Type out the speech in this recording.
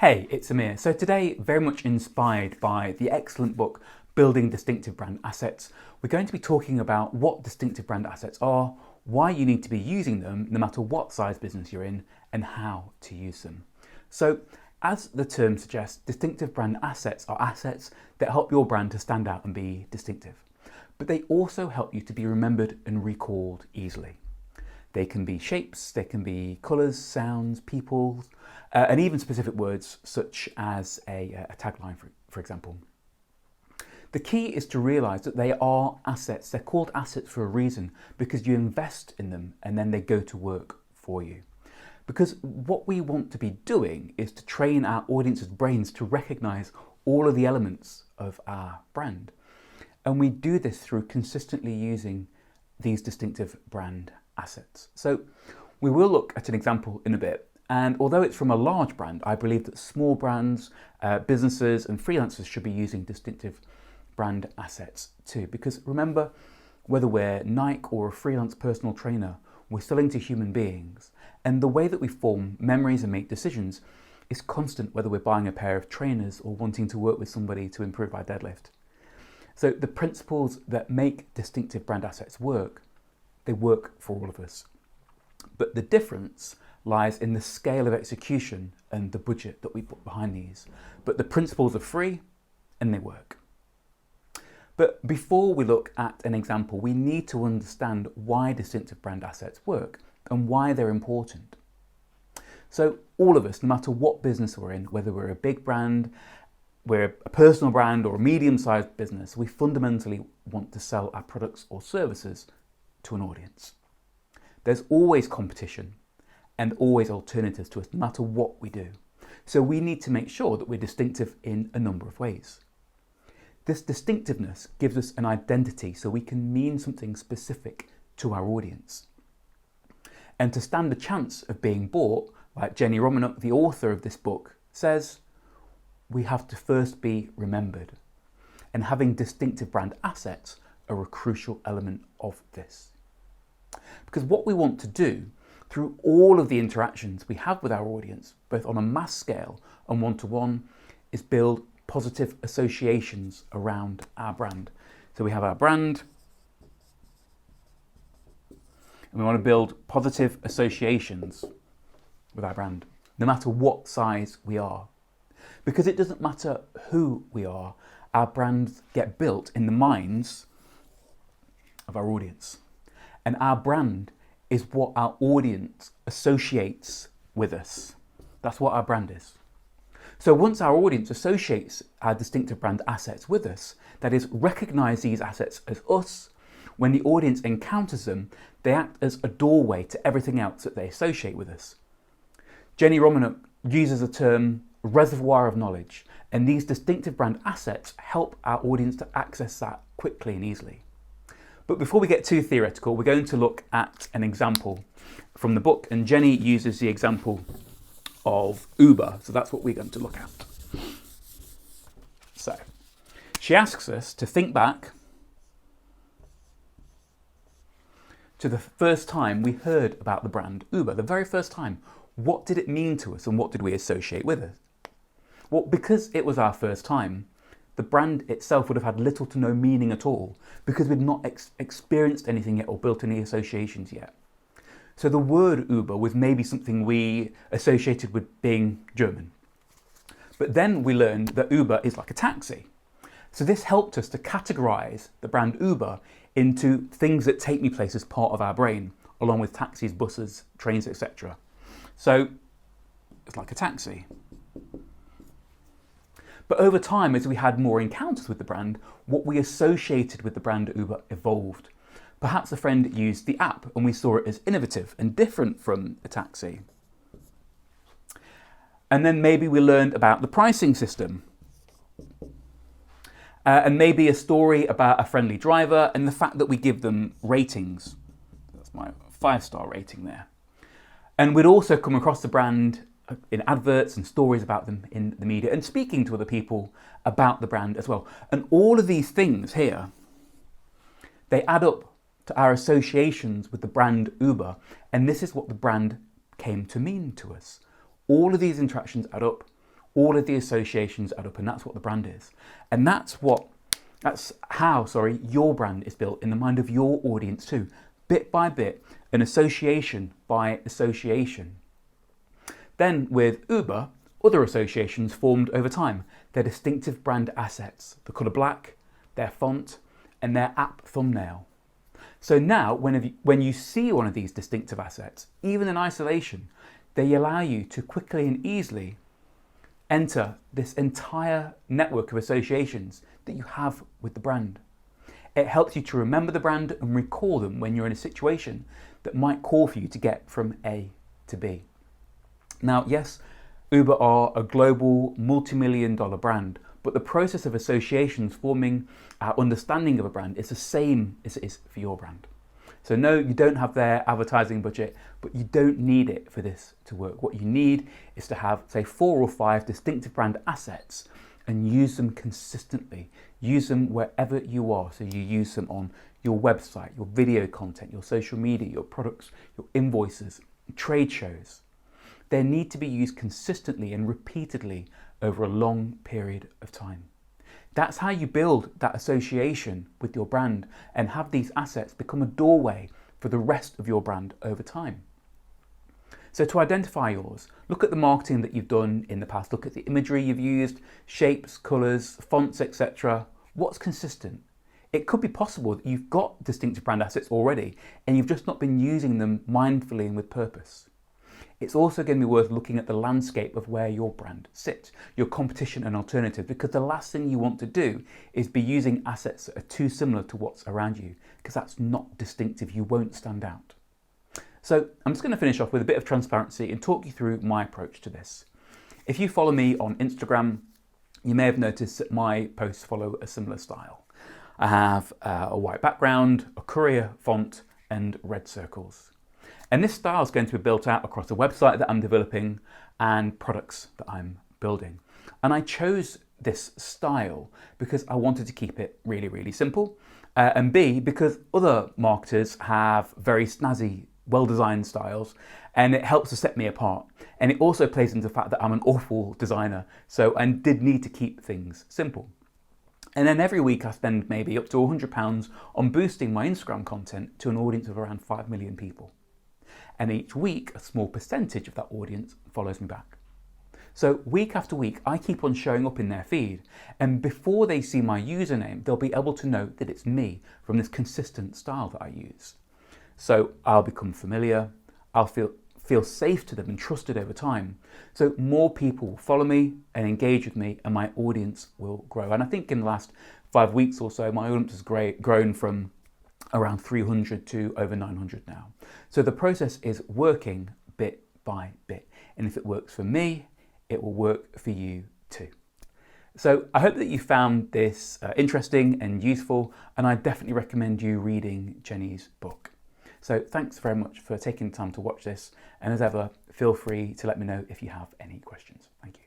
Hey, it's Amir. So today, very much inspired by the excellent book, Building Distinctive Brand Assets, we're going to be talking about what distinctive brand assets are, why you need to be using them no matter what size business you're in, and how to use them. So, as the term suggests, distinctive brand assets are assets that help your brand to stand out and be distinctive. But they also help you to be remembered and recalled easily. They can be shapes, they can be colours, sounds, people, and even specific words such as a tagline, for example. The key is to realise that they are assets. They're called assets for a reason because you invest in them and then they go to work for you. Because what we want to be doing is to train our audience's brains to recognise all of the elements of our brand. And we do this through consistently using these distinctive brand assets. So we will look at an example in a bit. And although it's from a large brand, I believe that small brands, businesses and freelancers should be using distinctive brand assets too. Because remember, whether we're Nike or a freelance personal trainer, we're selling to human beings. And the way that we form memories and make decisions is constant, whether we're buying a pair of trainers or wanting to work with somebody to improve our deadlift. So the principles that make distinctive brand assets work, they work for all of us. But the difference lies in the scale of execution and the budget that we put behind these. But the principles are free and they work. But before we look at an example, we need to understand why distinctive brand assets work and why they're important. So all of us, no matter what business we're in, whether we're a big brand, we're a personal brand or a medium-sized business, we fundamentally want to sell our products or services to an audience. There's always competition and always alternatives to us, no matter what we do. So we need to make sure that we're distinctive in a number of ways. This distinctiveness gives us an identity so we can mean something specific to our audience. And to stand a chance of being bought, like Jenny Romanuk, the author of this book, says, we have to first be remembered. And having distinctive brand assets are a crucial element of this. Because what we want to do through all of the interactions we have with our audience, both on a mass scale and one-to-one, is build positive associations around our brand. So we have our brand, and we want to build positive associations with our brand, no matter what size we are. Because it doesn't matter who we are, our brands get built in the minds of our audience. And our brand is what our audience associates with us. That's what our brand is. So once our audience associates our distinctive brand assets with us, that is, recognize these assets as us, when the audience encounters them, they act as a doorway to everything else that they associate with us. Jenny Romanuk uses the term reservoir of knowledge, and these distinctive brand assets help our audience to access that quickly and easily. But before we get too theoretical, we're going to look at an example from the book, and Jenny uses the example of Uber, so that's what we're going to look at. So, she asks us to think back to the first time we heard about the brand Uber, the very first time. What did it mean to us and what did we associate with it? Well, because it was our first time, the brand itself would have had little to no meaning at all because we'd not experienced anything yet or built any associations yet. So the word Uber was maybe something we associated with being German. But then we learned that Uber is like a taxi. So this helped us to categorize the brand Uber into things that take me places part of our brain, along with taxis, buses, trains, etc. So it's like a taxi. But over time, as we had more encounters with the brand, what we associated with the brand Uber evolved. Perhaps a friend used the app and we saw it as innovative and different from a taxi. And then maybe we learned about the pricing system. And maybe a story about a friendly driver and the fact that we give them ratings. That's my 5-star rating there. And we'd also come across the brand in adverts and stories about them in the media and speaking to other people about the brand as well. And all of these things here, they add up to our associations with the brand Uber. And this is what the brand came to mean to us. All of these interactions add up. all of the associations add up, and that's what the brand is. And that's how your brand is built in the mind of your audience too, bit by bit, an association by association. Then with Uber, other associations formed over time, their distinctive brand assets, the colour black, their font, and their app thumbnail. So now when you see one of these distinctive assets, even in isolation, they allow you to quickly and easily enter this entire network of associations that you have with the brand. It helps you to remember the brand and recall them when you're in a situation that might call for you to get from A to B. Now, yes, Uber are a global multi-million-dollar brand, but the process of associations forming our understanding of a brand is the same as it is for your brand. So no, you don't have their advertising budget, but you don't need it for this to work. What you need is to have, say, 4 or 5 distinctive brand assets and use them consistently. Use them wherever you are. So you use them on your website, your video content, your social media, your products, your invoices, trade shows. They need to be used consistently and repeatedly over a long period of time. That's how you build that association with your brand and have these assets become a doorway for the rest of your brand over time. So to identify yours, look at the marketing that you've done in the past. Look at the imagery you've used, shapes, colours, fonts, etc. What's consistent? It could be possible that you've got distinctive brand assets already and you've just not been using them mindfully and with purpose. It's also going to be worth looking at the landscape of where your brand sits, your competition and alternative, because the last thing you want to do is be using assets that are too similar to what's around you, because that's not distinctive. You won't stand out. So I'm just going to finish off with a bit of transparency and talk you through my approach to this. If you follow me on Instagram, you may have noticed that my posts follow a similar style. I have a white background, a courier font, and red circles. And this style is going to be built out across a website that I'm developing and products that I'm building. And I chose this style because I wanted to keep it really, really simple. And B, because other marketers have very snazzy, well-designed styles, and it helps to set me apart. And it also plays into the fact that I'm an awful designer, so I did need to keep things simple. And then every week I spend maybe up to £100 on boosting my Instagram content to an audience of around 5 million people. And each week, a small percentage of that audience follows me back. So week after week, I keep on showing up in their feed. And before they see my username, they'll be able to know that it's me from this consistent style that I use. So I'll become familiar, I'll feel safe to them and trusted over time. So more people will follow me and engage with me, and my audience will grow. And I think in the last 5 weeks or so, my audience has grown from around 300 to over 900 now. So the process is working bit by bit. And if it works for me, it will work for you too. So I hope that you found this interesting and useful, and I definitely recommend you reading Jenny's book. So thanks very much for taking the time to watch this. And as ever, feel free to let me know if you have any questions. Thank you.